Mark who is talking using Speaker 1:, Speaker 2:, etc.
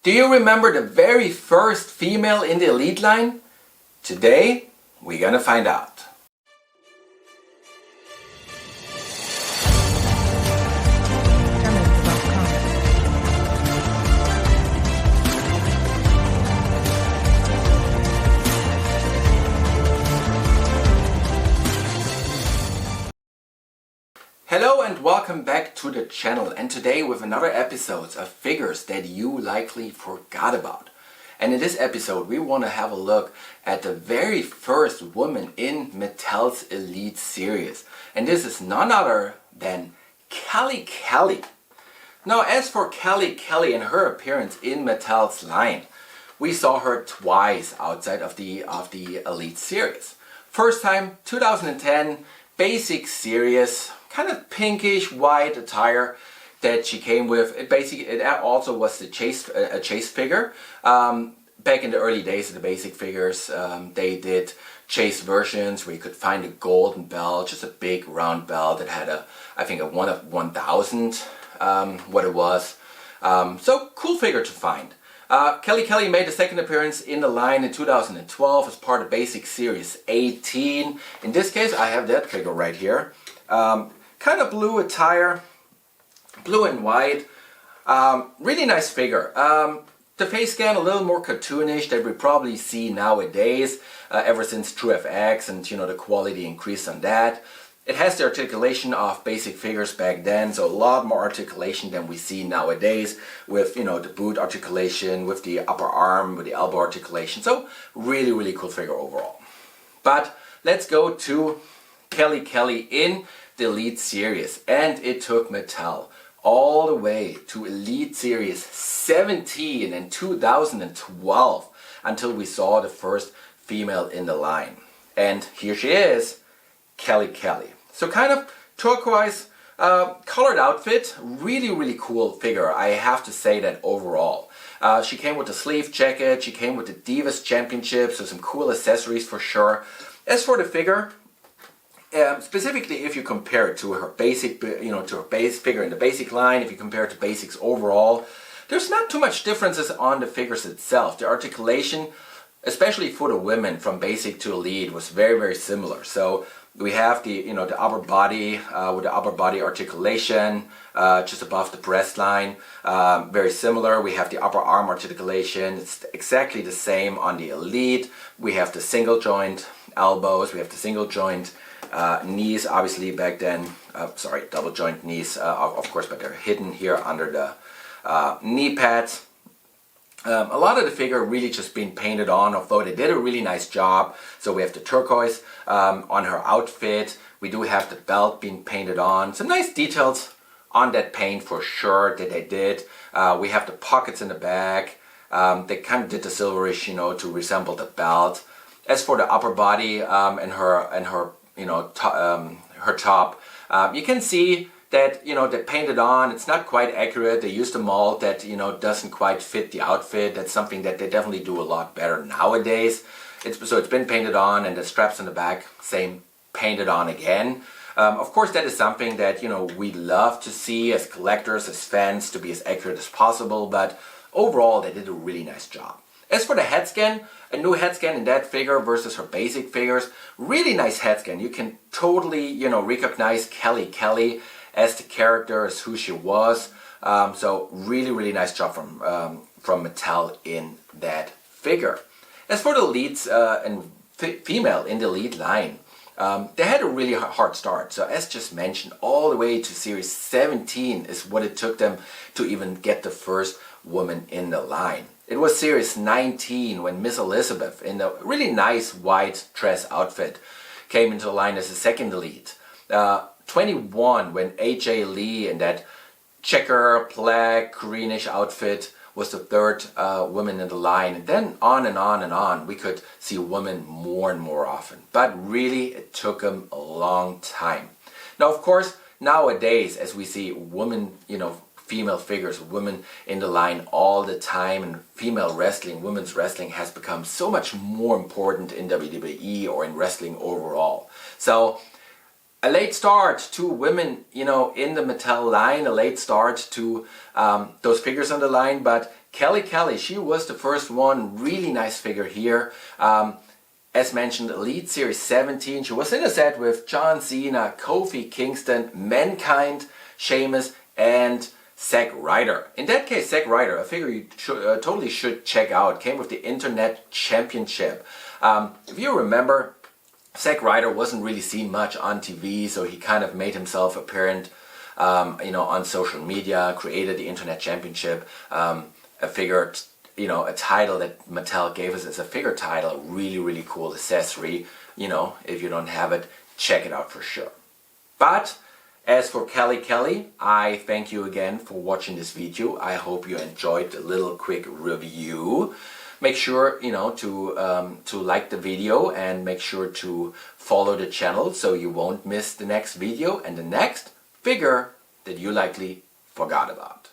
Speaker 1: Do you remember the very first female in the elite line? Today, we're gonna find out. Hello and welcome back to the channel, and today with another episode of figures that you likely forgot about. And in this episode we want to have a look at the very first woman in Mattel's Elite series, and this is none other than Kelly Kelly. Now, as for Kelly Kelly and her appearance in Mattel's line, we saw her twice outside of the Elite series. First time 2010, basic series, kind of pinkish white attire that she came with. It also was a chase figure. Back in the early days of the basic figures, they did chase versions where you could find a golden bell, just a big round bell that had I think a 1 of 1,000, what it was. So cool figure to find. Kelly Kelly made a second appearance in the line in 2012 as part of Basic Series 18. In this case, I have that figure right here. Kind of blue attire, blue and white, really nice figure. The face scan a little more cartoonish than we probably see nowadays, ever since TrueFX and the quality increased on that. It has the articulation of basic figures back then, so a lot more articulation than we see nowadays with the boot articulation, with the upper arm, with the elbow articulation. So really cool figure overall. But let's go to Kelly Kelly in the Elite series, and it took Mattel all the way to Elite Series 17 in 2012 until we saw the first female in the line. And here she is, Kelly Kelly. So kind of turquoise colored outfit, really cool figure, I have to say that overall. She came with the sleeve jacket, she came with the Divas Championship, so some cool accessories for sure. As for the figure, specifically if you compare it to her basic, to her base figure in the basic line, if you compare it to basics overall, there's not too much differences on the figures itself. The articulation, especially for the women from basic to elite, was very similar. So we have the the upper body with the upper body articulation just above the breast line, very similar. We have the upper arm articulation, it's exactly the same on the elite. We have the single joint elbows, we have the single joint knees, obviously back then, double joint knees, of course, but they're hidden here under the knee pads. A lot of the figure really just being painted on, although they did a really nice job. So we have the turquoise on her outfit, we do have the belt being painted on, some nice details on that paint for sure that they did. We have the pockets in the back, they kind of did the silverish, to resemble the belt. As for the upper body and her her top, you can see that they painted on. It's not quite accurate. They used a mold that doesn't quite fit the outfit. That's something that they definitely do a lot better nowadays. So it's been painted on, and the straps on the back, same, painted on again. Of course, that is something that we love to see as collectors, as fans, to be as accurate as possible. But overall, they did a really nice job. As for the head scan, a new head scan in that figure versus her basic figures, really nice head scan. You can totally, recognize Kelly Kelly as the character, as who she was. So really nice job from Mattel in that figure. As for the leads and female in the lead line, they had a really hard start. So as just mentioned, all the way to Series 17 is what it took them to even get the first woman in the line. It was Series 19 when Miss Elizabeth, in a really nice white dress outfit, came into the line as the second elite. 21 when AJ Lee in that checker, black, greenish outfit was the third woman in the line. And then on and on, we could see women more and more often. But really, it took them a long time. Now, of course, nowadays, as we see women, female figures, women in the line all the time, and female wrestling, women's wrestling has become so much more important in WWE or in wrestling overall. So a late start to women, in the Mattel line, a late start to those figures on the line, but Kelly Kelly, she was the first one. Really nice figure here. As mentioned, Elite Series 17. She was in a set with John Cena, Kofi Kingston, Mankind, Sheamus, and Zack Ryder. In that case, Zack Ryder, a figure you totally should check out. Came with the Internet Championship. If you remember, Zack Ryder wasn't really seen much on TV, so he kind of made himself apparent, on social media, created the Internet Championship, a figure, a title that Mattel gave us as a figure title. Really, really cool accessory. If you don't have it, check it out for sure. But as for Kelly Kelly, I thank you again for watching this video. I hope you enjoyed the little quick review. Make sure, to like the video, and make sure to follow the channel so you won't miss the next video and the next figure that you likely forgot about.